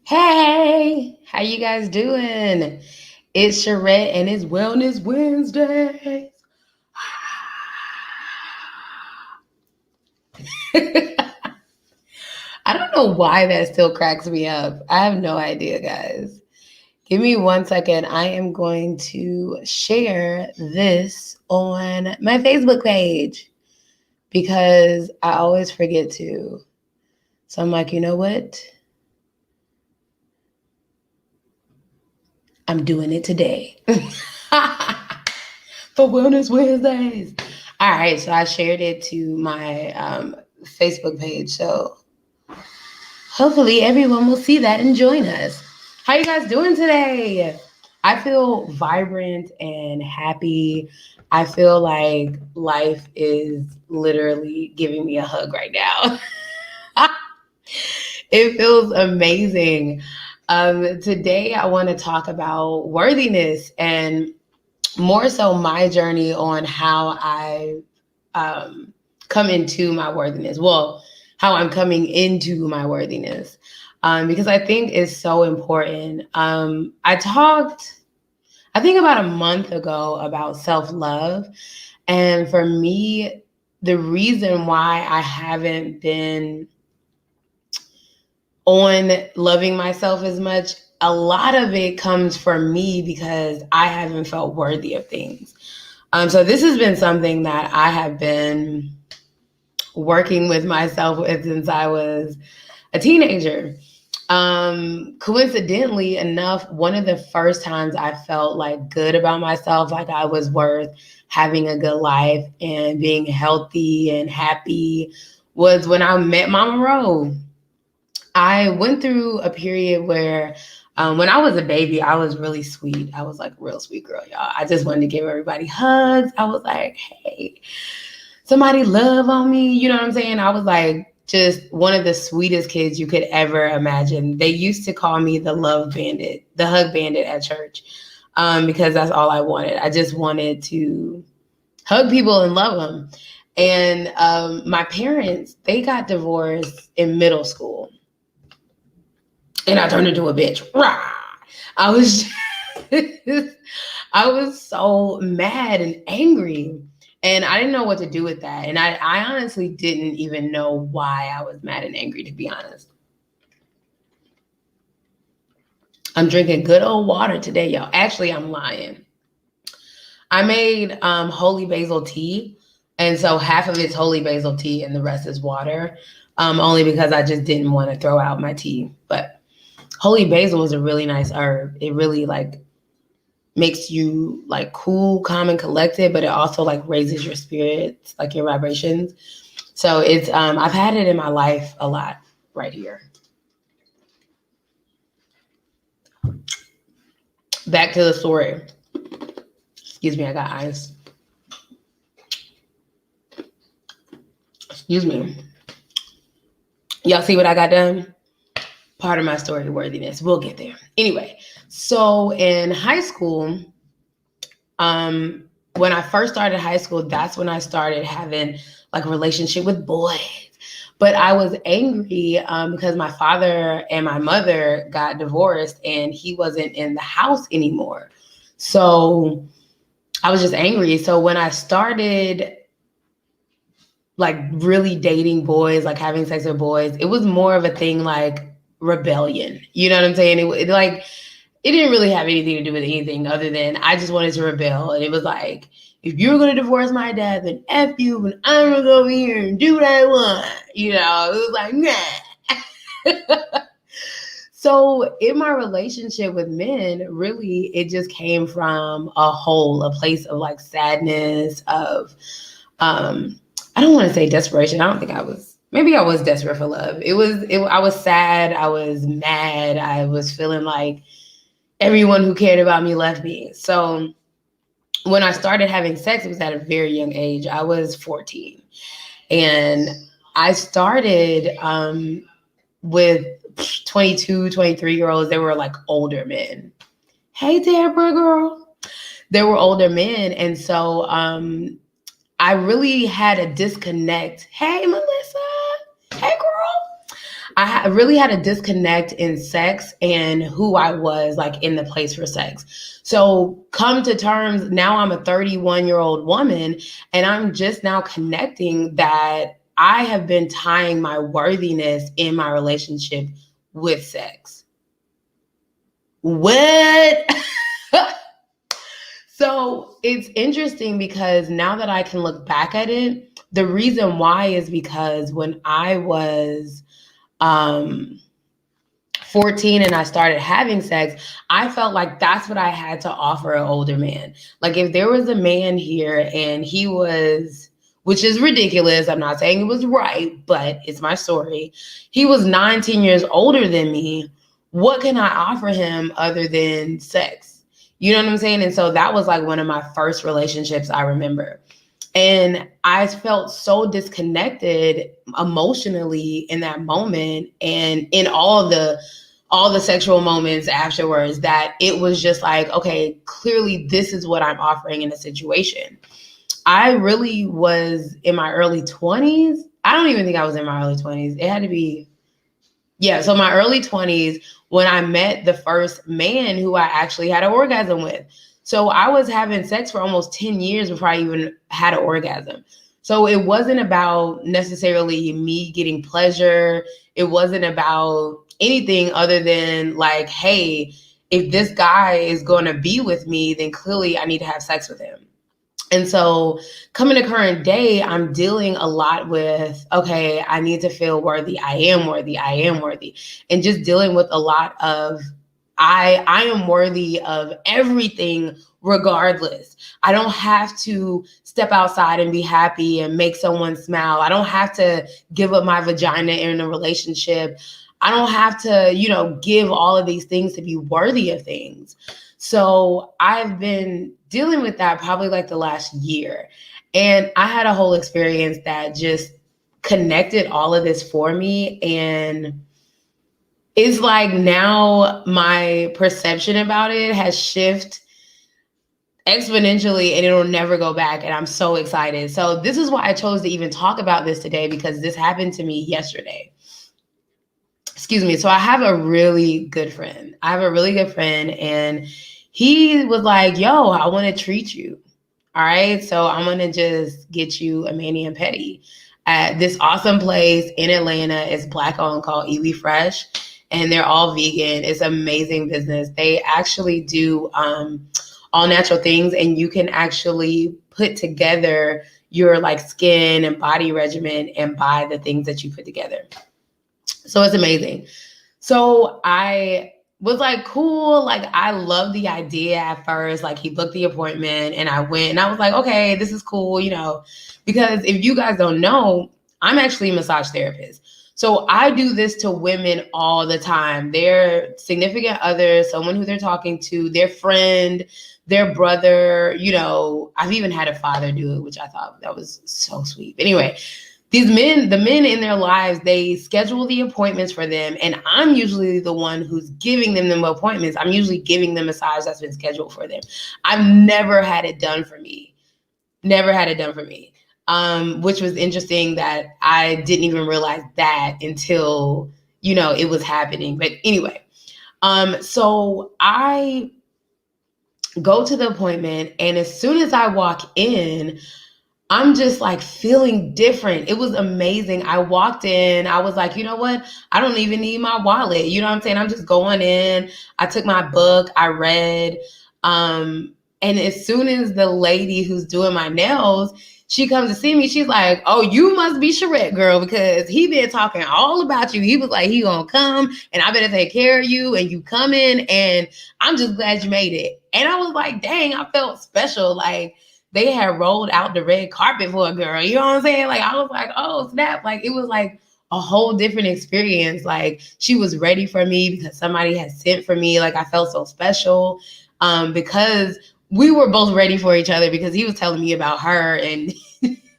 Hey, how you guys doing? It's Cherette and it's Wellness Wednesdays. I don't know why that still cracks me up. I have no idea, guys. Give me 1 second. I am going to share this on my Facebook page because I always forget to. So I'm like, you know what? I'm doing it today. For Wellness Wednesdays. All right, so I shared it to my Facebook page. So hopefully everyone will see that and join us. How you guys doing today? I feel vibrant and happy. I feel like life is literally giving me a hug right now. It feels amazing. Today, I want to talk about worthiness and more so my journey on how I come into my worthiness. Well, how I'm coming into my worthiness. Because I think it's so important. I think about a month ago about self-love. And for me, the reason why I haven't been on loving myself as much, a lot of it comes from me because I haven't felt worthy of things. So this has been something that I have been working with myself with since I was a teenager. Coincidentally enough, one of the first times I felt like good about myself, like I was worth having a good life and being healthy and happy, was when I met Mama Ro. I went through a period where when I was a baby, I was really sweet. I was like a real sweet girl, y'all. I just wanted to give everybody hugs. I was like, hey, somebody love on me. You know what I'm saying? I was like just one of the sweetest kids you could ever imagine. They used to call me the love bandit, the hug bandit at church, because that's all I wanted. I just wanted to hug people and love them. And my parents, they got divorced in middle school. And I turned into a bitch. Rah! I was I was so mad and angry. And I didn't know what to do with that. And I honestly didn't even know why I was mad and angry, to be honest. I'm drinking good old water today, y'all. Actually, I'm lying. I made holy basil tea. And so half of it's holy basil tea and the rest is water. Only because I just didn't want to throw out my tea. But holy basil is a really nice herb. It really like makes you like cool, calm, and collected, but it also like raises your spirits, like your vibrations. So it's I've had it in my life a lot right here. Back to the story. Excuse me, I got ice. Excuse me. Y'all see what I got done? Part of my story, worthiness. We'll get there. Anyway, so in high school, when I first started high school, that's when I started having like a relationship with boys. But I was angry because my father and my mother got divorced and he wasn't in the house anymore. So I was just angry. So when I started like really dating boys, like having sex with boys, it was more of a thing like rebellion. You know what I'm saying? It didn't really have anything to do with anything other than I just wanted to rebel. And it was like, if you're going to divorce my dad, then F you, and I'm going to go over here and do what I want. You know, it was like, nah. So in my relationship with men, really, it just came from a place of like sadness, of I don't want to say desperation. I don't think I was. Maybe I was desperate for love. I was sad. I was mad. I was feeling like everyone who cared about me left me. So when I started having sex, it was at a very young age. I was 14. And I started with 22, 23-year-olds. They were like older men. Hey, Deborah, girl. They were older men. And so I really had a disconnect. Hey, Melissa. Hey, girl. Really had a disconnect in sex and who I was like in the place for sex. So come to terms, now I'm a 31-year-old woman and I'm just now connecting that I have been tying my worthiness in my relationship with sex. What? So it's interesting because now that I can look back at it, the reason why is because when I was 14 and I started having sex, I felt like that's what I had to offer an older man. Like if there was a man here and he was, which is ridiculous, I'm not saying it was right, but it's my story. He was 19 years older than me. What can I offer him other than sex? You know what I'm saying? And so that was like one of my first relationships I remember. And I felt so disconnected emotionally in that moment and in all the sexual moments afterwards that it was just like, okay, clearly this is what I'm offering in a situation. I really was in my early 20s. I don't even think I was in my early 20s. It had to be, yeah. So my early 20s when I met the first man who I actually had an orgasm with. So I was having sex for almost 10 years before I even had an orgasm. So it wasn't about necessarily me getting pleasure. It wasn't about anything other than like, hey, if this guy is going to be with me, then clearly I need to have sex with him. And so coming to current day, I'm dealing a lot with, okay, I need to feel worthy. I am worthy. I am worthy. And just dealing with a lot of, I am worthy of everything regardless. I don't have to step outside and be happy and make someone smile. I don't have to give up my vagina in a relationship. I don't have to, give all of these things to be worthy of things. So I've been dealing with that probably like the last year. And I had a whole experience that just connected all of this for me. And it's like now my perception about it has shifted exponentially and it'll never go back. And I'm so excited. So this is why I chose to even talk about this today, because this happened to me yesterday. Excuse me. So I have a really good friend. And he was like, yo, I want to treat you. All right. So I'm going to just get you a mani and pedi at this awesome place in Atlanta. It's Black owned, called Eely Fresh. And they're all vegan. It's amazing business. They actually do all natural things, and you can actually put together your like skin and body regimen and buy the things that you put together. So it's amazing. So I was like, cool. Like, I love the idea at first. Like, he booked the appointment and I went and I was like, okay, this is cool, because if you guys don't know, I'm actually a massage therapist. So I do this to women all the time. Their significant other, someone who they're talking to, their friend, their brother, I've even had a father do it, which I thought that was so sweet. But anyway, the men in their lives, they schedule the appointments for them. And I'm usually the one who's giving them the appointments. I'm usually giving them massage that's been scheduled for them. I've never had it done for me. Which was interesting that I didn't even realize that until, it was happening. But anyway, so I go to the appointment, and as soon as I walk in, I'm just like feeling different. It was amazing. I walked in, I was like, you know what? I don't even need my wallet. You know what I'm saying? I'm just going in. I took my book, I read. And as soon as the lady who's doing my nails, she comes to see me, she's like, oh, you must be Cherette, girl, because he been talking all about you. He was like, he gonna come and I better take care of you, and you coming, and I'm just glad you made it. And I was like, dang, I felt special. Like, they had rolled out the red carpet for a girl. You know what I'm saying? Like, I was like, oh, snap. Like, it was like a whole different experience. Like, she was ready for me because somebody had sent for me. Like, I felt so special because we were both ready for each other, because he was telling me about her and,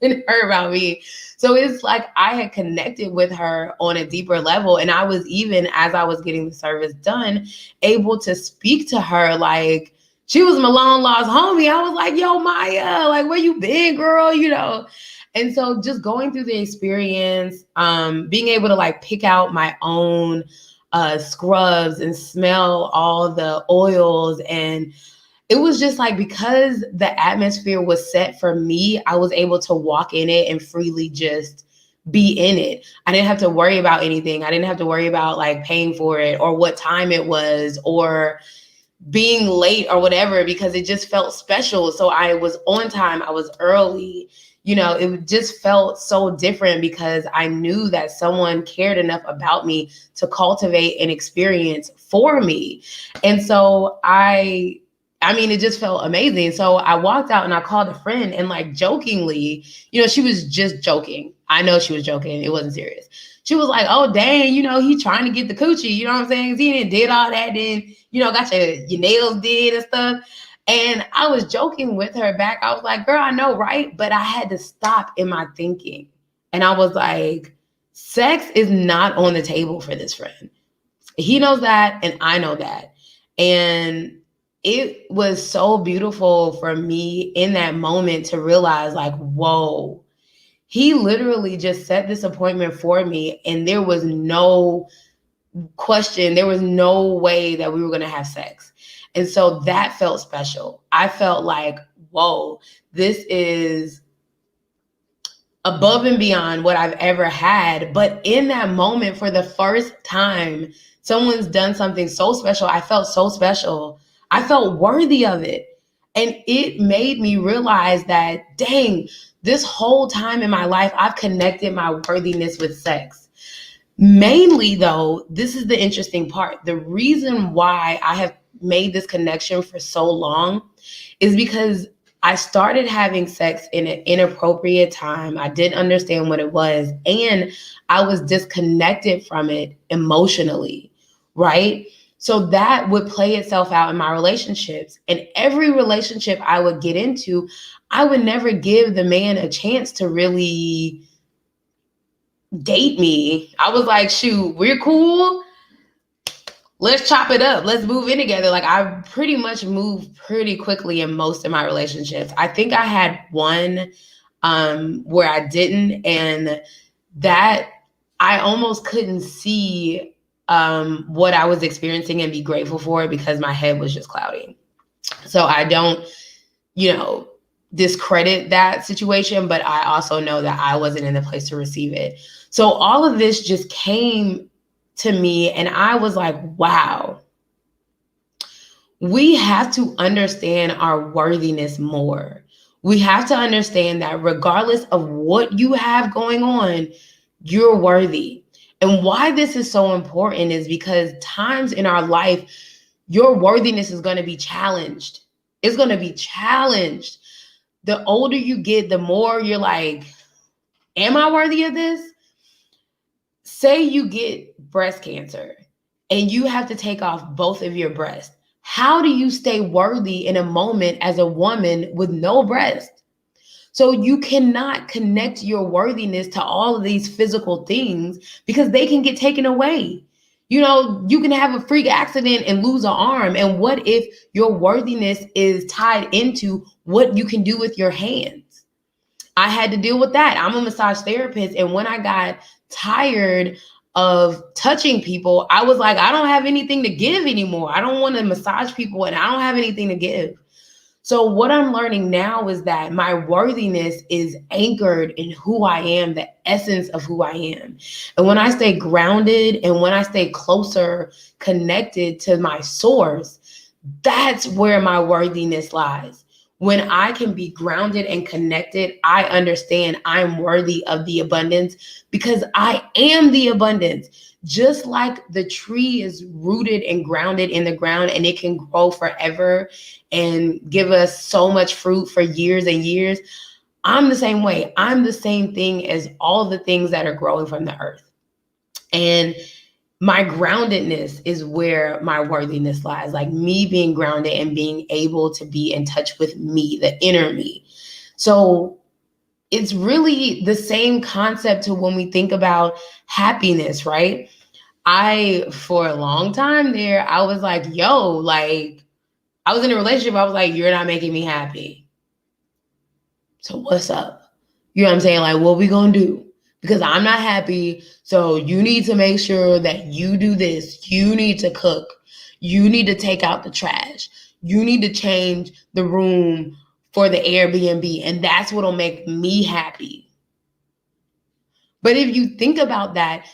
and her about me. So it's like I had connected with her on a deeper level. And I was, even as I was getting the service done, able to speak to her like she was my long lost homie. I was like, yo, Maya, like, where you been, girl? You know? And so just going through the experience, being able to like pick out my own scrubs and smell all the oils, and it was just like, because the atmosphere was set for me, I was able to walk in it and freely just be in it. I didn't have to worry about anything. I didn't have to worry about like paying for it or what time it was or being late or whatever, because it just felt special. So I was on time. I was early. You know, it just felt so different because I knew that someone cared enough about me to cultivate an experience for me. And so I mean, it just felt amazing. So I walked out and I called a friend, and like jokingly, you know, she was just joking. I know she was joking. It wasn't serious. She was like, oh, dang, you know, he trying to get the coochie. You know what I'm saying? He did all that, then, you know, got your nails did and stuff. And I was joking with her back. I was like, girl, I know, right? But I had to stop in my thinking. And I was like, sex is not on the table for this friend. He knows that, and I know that. And it was so beautiful for me in that moment to realize like, whoa, he literally just set this appointment for me, and there was no question, there was no way that we were going to have sex. And so that felt special. I felt like, whoa, this is above and beyond what I've ever had. But in that moment, for the first time, someone's done something so special. I felt so special. I felt worthy of it. And it made me realize that, dang, this whole time in my life, I've connected my worthiness with sex. Mainly, though, this is the interesting part. The reason why I have made this connection for so long is because I started having sex in an inappropriate time. I didn't understand what it was, and I was disconnected from it emotionally, right? So that would play itself out in my relationships. And every relationship I would get into, I would never give the man a chance to really date me. I was like, shoot, we're cool. Let's chop it up. Let's move in together. Like, I pretty much moved pretty quickly in most of my relationships. I think I had one where I didn't, and that I almost couldn't see what I was experiencing and be grateful for it because my head was just clouding. So I don't, you know, discredit that situation, but I also know that I wasn't in the place to receive it. So all of this just came to me, and I was like, wow, we have to understand our worthiness more. We have to understand that regardless of what you have going on, you're worthy. And why this is so important is because times in our life, your worthiness is going to be challenged. It's going to be challenged. The older you get, the more you're like, am I worthy of this? Say you get breast cancer and you have to take off both of your breasts. How do you stay worthy in a moment as a woman with no breast? So you cannot connect your worthiness to all of these physical things because they can get taken away. You know, you can have a freak accident and lose an arm. And what if your worthiness is tied into what you can do with your hands? I had to deal with that. I'm a massage therapist. And when I got tired of touching people, I was like, I don't have anything to give anymore. I don't want to massage people and I don't have anything to give. So what I'm learning now is that my worthiness is anchored in who I am, the essence of who I am. And when I stay grounded and when I stay closer connected to my source, That's where my worthiness lies. When I can be grounded and connected, I understand I'm worthy of the abundance because I am the abundance. Just like the tree is rooted and grounded in the ground and it can grow forever and give us so much fruit for years and years, I'm the same way. I'm the same thing as all the things that are growing from the earth. And my groundedness is where my worthiness lies, like me being grounded and being able to be in touch with me, the inner me. So it's really the same concept to when we think about happiness, right? For a long time there, I was like, yo, like, I was in a relationship. I was like, you're not making me happy. So what's up? You know what I'm saying? Like, what we gonna do? Because I'm not happy. So you need to make sure that you do this. You need to cook. You need to take out the trash. You need to change the room for the Airbnb. And that's what'll make me happy. But if you think about that,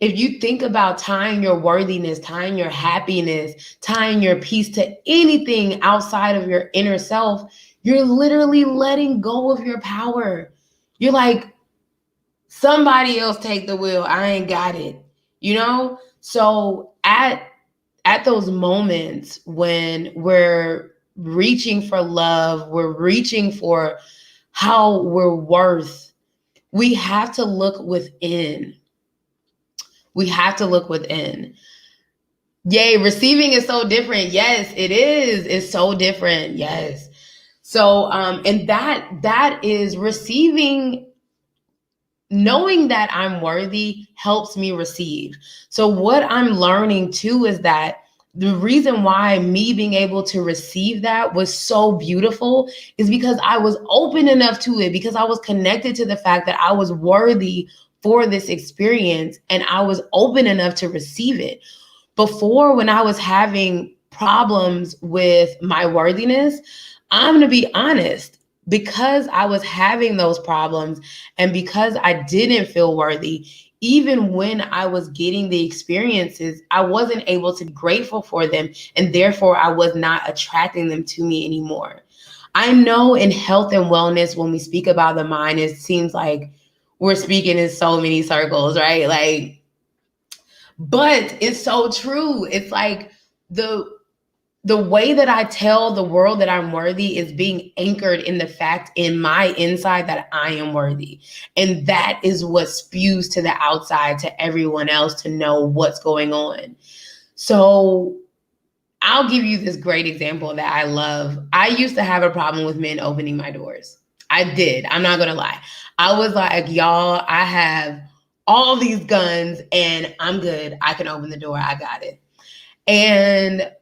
if you think about tying your worthiness, tying your happiness, tying your peace to anything outside of your inner self, you're literally letting go of your power. You're like, somebody else take the wheel. I ain't got it, you know? So at those moments when we're reaching for love, we're reaching for how we're worth, we have to look within. We have to look within. Yay, receiving is so different. Yes, it is. It's so different. Yes. So, and that is receiving. Knowing that I'm worthy helps me receive. So what I'm learning too is that the reason why me being able to receive that was so beautiful is because I was open enough to it, because I was connected to the fact that I was worthy for this experience and I was open enough to receive it. Before, when I was having problems with my worthiness, I'm going to be honest, because I was having those problems and because I didn't feel worthy, even when I was getting the experiences, I wasn't able to be grateful for them. And therefore, I was not attracting them to me anymore. I know in health and wellness, when we speak about the mind, it seems like we're speaking in so many circles, right? Like, but it's so true. It's like the way that I tell the world that I'm worthy is being anchored in the fact in my inside that I am worthy. And that is what spews to the outside to everyone else to know what's going on. So I'll give you this great example that I love. I used to have a problem with men opening my doors. I did. I'm not going to lie. I was like, y'all, I have all these guns and I'm good. I can open the door. I got it. And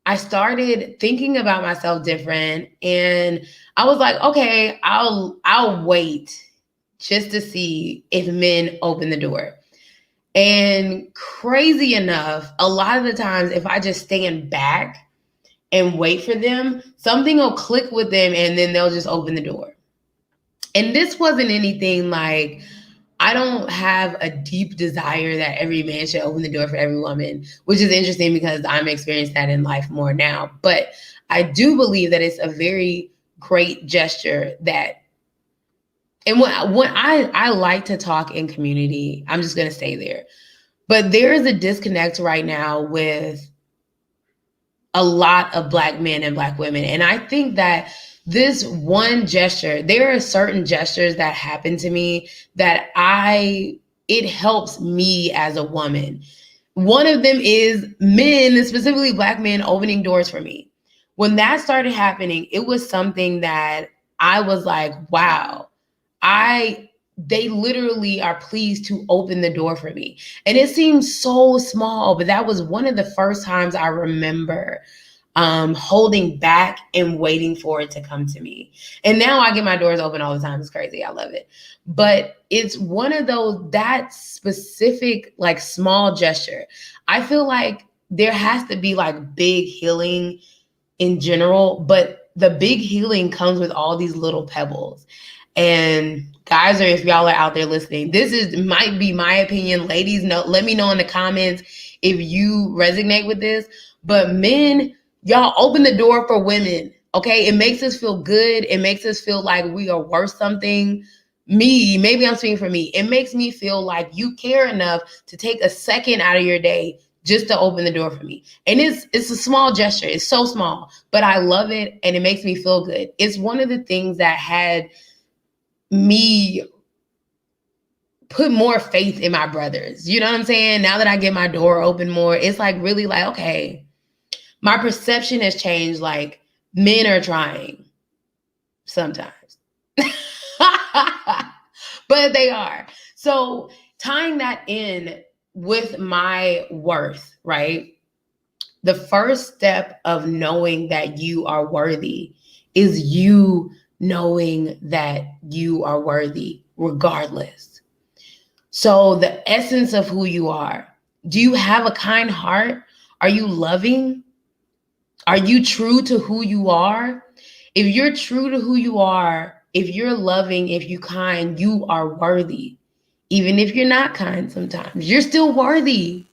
I started thinking about myself different. And I was like, okay, I'll wait just to see if men open the door. And crazy enough, a lot of the times, if I just stand back and wait for them, something will click with them and then they'll just open the door. And this wasn't anything like, I don't have a deep desire that every man should open the door for every woman, which is interesting because I'm experiencing that in life more now. But I do believe that it's a very great gesture that, and when I like to talk in community, I'm just going to stay there. But there is a disconnect right now with a lot of Black men and Black women. And I think that this one gesture, there are certain gestures that happen to me that it helps me as a woman. One of them is men, specifically Black men, opening doors for me. When that started happening, it was something that I was like, wow, they literally are pleased to open the door for me. And it seems so small, but that was one of the first times I remember holding back and waiting for it to come to me. And now I get my doors open all the time. It's crazy. I love it. But it's one of those, that specific, like, small gesture. I feel like there has to be like big healing in general, but the big healing comes with all these little pebbles. And guys, or if y'all are out there listening, might be my opinion. Ladies, let me know in the comments if you resonate with this. But men, Y'all open the door for women. Okay. It makes us feel good. It makes us feel like we are worth something. Maybe I'm speaking for me. It makes me feel like you care enough to take a second out of your day just to open the door for me. And it's a small gesture. It's so small, but I love it and it makes me feel good. It's one of the things that had me put more faith in my brothers. You know what I'm saying? Now that I get my door open more, it's like really like, okay, my perception has changed. Like, men are trying sometimes, but they are. So tying that in with my worth, right? The first step of knowing that you are worthy is you knowing that you are worthy regardless. So the essence of who you are, do you have a kind heart? Are you loving? Are you true to who you are? If you're true to who you are, if you're loving, if you're kind, you are worthy. Even if you're not kind sometimes, you're still worthy.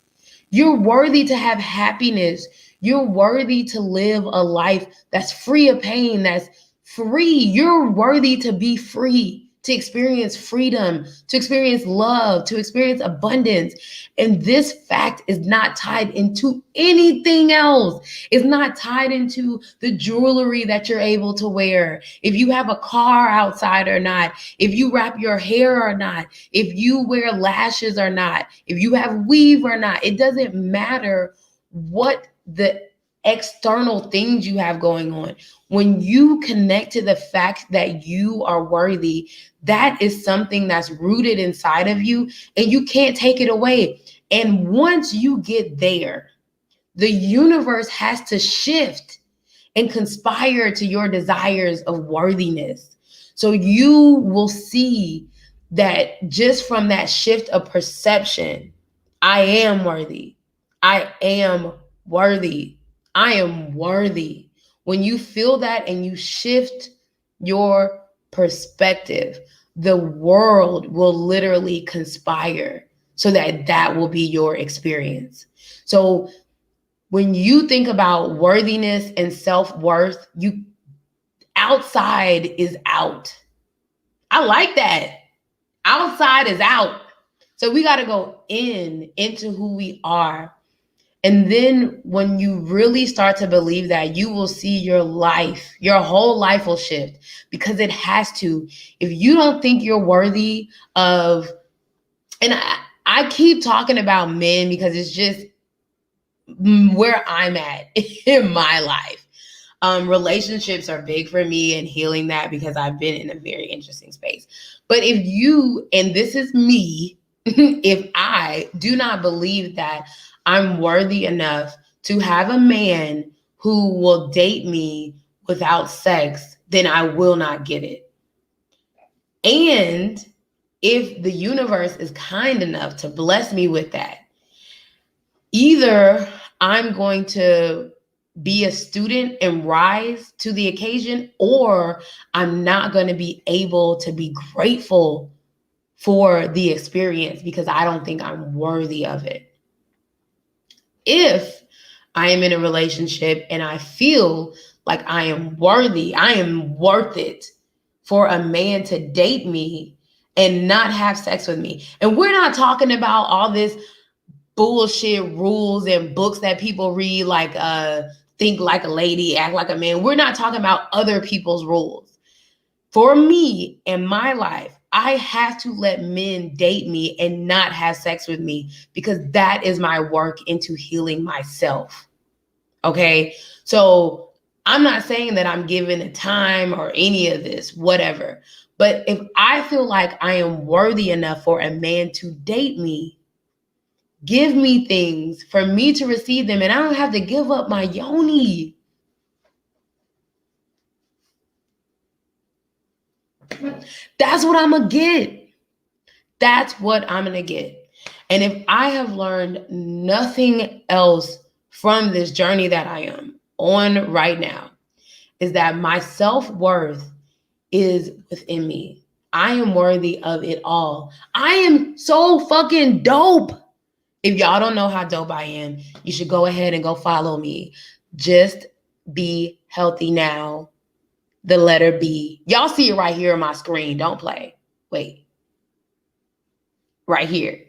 You're worthy to have happiness. You're worthy to live a life that's free of pain, that's free. You're worthy to be free, to experience freedom, to experience love, to experience abundance. And this fact is not tied into anything else. It's not tied into the jewelry that you're able to wear, if you have a car outside or not, if you wrap your hair or not, if you wear lashes or not, if you have weave or not. It doesn't matter what the external things you have going on. When you connect to the fact that you are worthy, that is something that's rooted inside of you and you can't take it away. And once you get there, the universe has to shift and conspire to your desires of worthiness. So you will see that just from that shift of perception, I am worthy. I am worthy. I am worthy. When you feel that and you shift your perspective, the world will literally conspire so that that will be your experience. So when you think about worthiness and self-worth, you outside is out. I like that. Outside is out. So we got to go into who we are. And then when you really start to believe that, you will see your life, your whole life will shift because it has to. If you don't think you're worthy of, and I keep talking about men because it's just where I'm at in my life. Relationships are big for me and healing that because I've been in a very interesting space. But if you, and this is me, if I do not believe that I'm worthy enough to have a man who will date me without sex, then I will not get it. And if the universe is kind enough to bless me with that, either I'm going to be a student and rise to the occasion, or I'm not going to be able to be grateful for the experience because I don't think I'm worthy of it. If I am in a relationship and I feel like I am worthy, I am worth it for a man to date me and not have sex with me. And we're not talking about all this bullshit rules and books that people read, like think like a lady, act like a man. We're not talking about other people's rules. For me in my life, I have to let men date me and not have sex with me because that is my work into healing myself. Okay. So I'm not saying that I'm given a time or any of this, whatever. But if I feel like I am worthy enough for a man to date me, give me things for me to receive them, and I don't have to give up my yoni. That's what I'm going to get. That's what I'm going to get. And if I have learned nothing else from this journey that I am on right now, is that my self-worth is within me. I am worthy of it all. I am so fucking dope. If y'all don't know how dope I am, you should go ahead and go follow me. Just be healthy now. The letter B. Y'all see it right here on my screen. Don't play. Wait. Right here.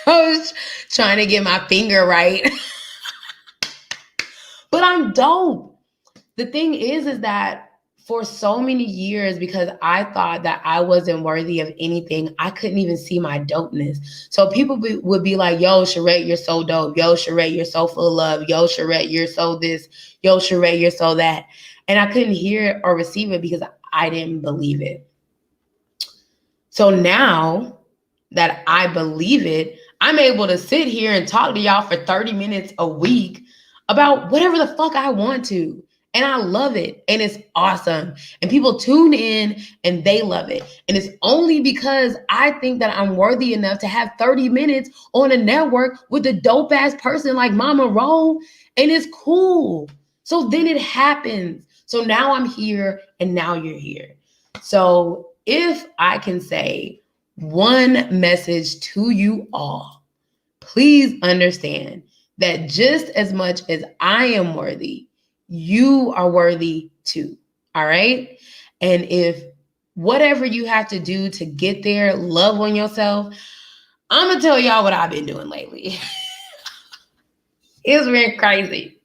I was trying to get my finger right. But I'm dope. The thing is that for so many years, because I thought that I wasn't worthy of anything, I couldn't even see my dopeness. So people would be like, yo, Cherette, you're so dope. Yo, Cherette, you're so full of love. Yo, Cherette, you're so this. Yo, Cherette, you're so that. And I couldn't hear it or receive it because I didn't believe it. So now that I believe it, I'm able to sit here and talk to y'all for 30 minutes a week about whatever the fuck I want to. And I love it. And it's awesome. And people tune in and they love it. And it's only because I think that I'm worthy enough to have 30 minutes on a network with a dope ass person like Mama Ro. And it's cool. So then it happens. So now I'm here and now you're here. So if I can say one message to you all, please understand that just as much as I am worthy, you are worthy too. All right. And if whatever you have to do to get there, love on yourself, I'm going to tell y'all what I've been doing lately. It's been crazy.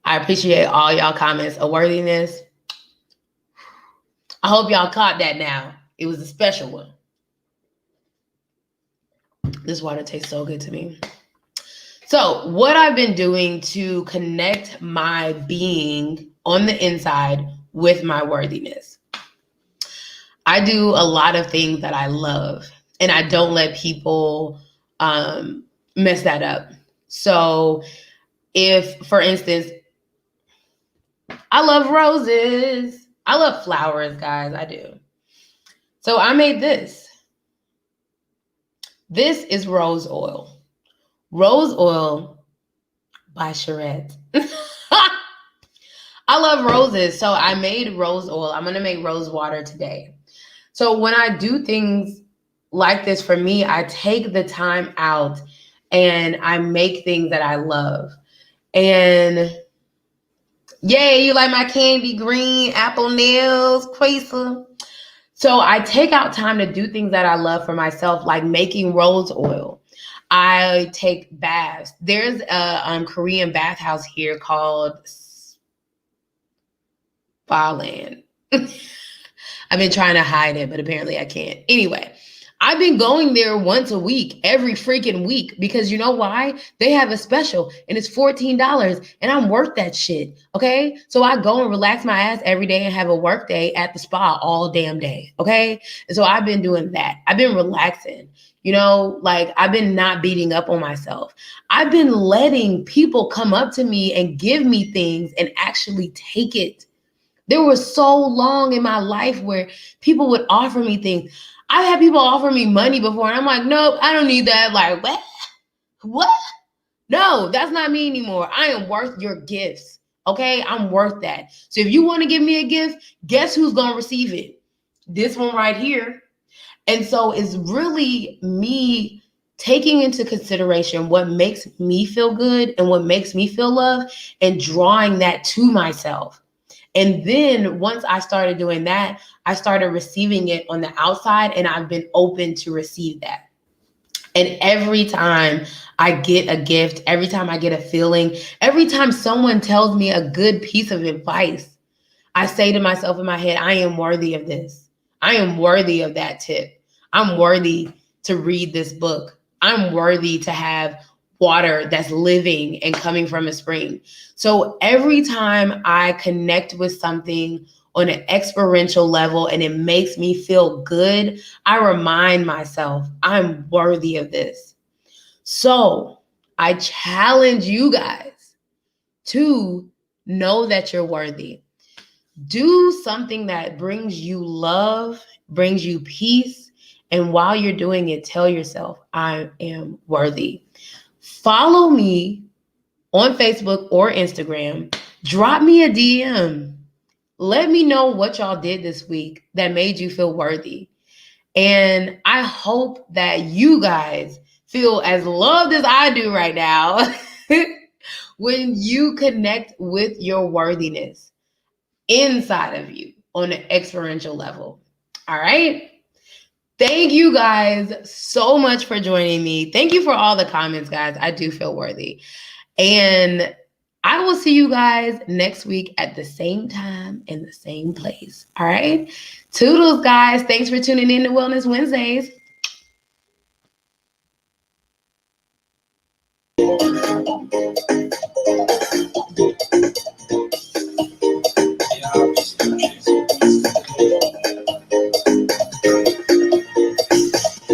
I appreciate all y'all comments of worthiness. I hope y'all caught that now. It was a special one. This water tastes so good to me. So what I've been doing to connect my being on the inside with my worthiness. I do a lot of things that I love, and I don't let people mess that up. So if, for instance, I love roses. I love flowers, guys. I do. So I made this. This is rose oil. Rose oil by Cherette. I love roses. So I made rose oil. I'm going to make rose water today. So when I do things like this for me, I take the time out and I make things that I love. And yay, you like my candy green apple nails, Quasar? So I take out time to do things that I love for myself, like making rose oil. I take baths. There's a Korean bathhouse here called Spaland. I've been trying to hide it, but apparently I can't. Anyway, I've been going there once a week, every freaking week, because you know why? They have a special and it's $14 and I'm worth that shit. Okay. So I go and relax my ass every day and have a work day at the spa all damn day. Okay. And so I've been doing that. I've been relaxing, you know, like I've been not beating up on myself. I've been letting people come up to me and give me things and actually take it. There was so long in my life where people would offer me things. I've had people offer me money before, and I'm like, nope, I don't need that. Like, what? What? No, that's not me anymore. I am worth your gifts. Okay? I'm worth that. So if you want to give me a gift, guess who's going to receive it? This one right here. And so it's really me taking into consideration what makes me feel good and what makes me feel love and drawing that to myself. And then once I started doing that, I started receiving it on the outside, and I've been open to receive that. And every time I get a gift, every time I get a feeling, every time someone tells me a good piece of advice, I say to myself in my head, I am worthy of this. I am worthy of that tip. I'm worthy to read this book. I'm worthy to have water that's living and coming from a spring. So every time I connect with something on an experiential level and it makes me feel good, I remind myself I'm worthy of this. So I challenge you guys to know that you're worthy. Do something that brings you love, brings you peace. And while you're doing it, tell yourself, I am worthy. Follow me on Facebook or Instagram. Drop me a DM. Let me know what y'all did this week that made you feel worthy. And I hope that you guys feel as loved as I do right now when you connect with your worthiness inside of you on an experiential level. All right. Thank you guys so much for joining me. Thank you for all the comments, guys. I do feel worthy. And I will see you guys next week at the same time in the same place. All right. Toodles, guys. Thanks for tuning in to Wellness Wednesdays.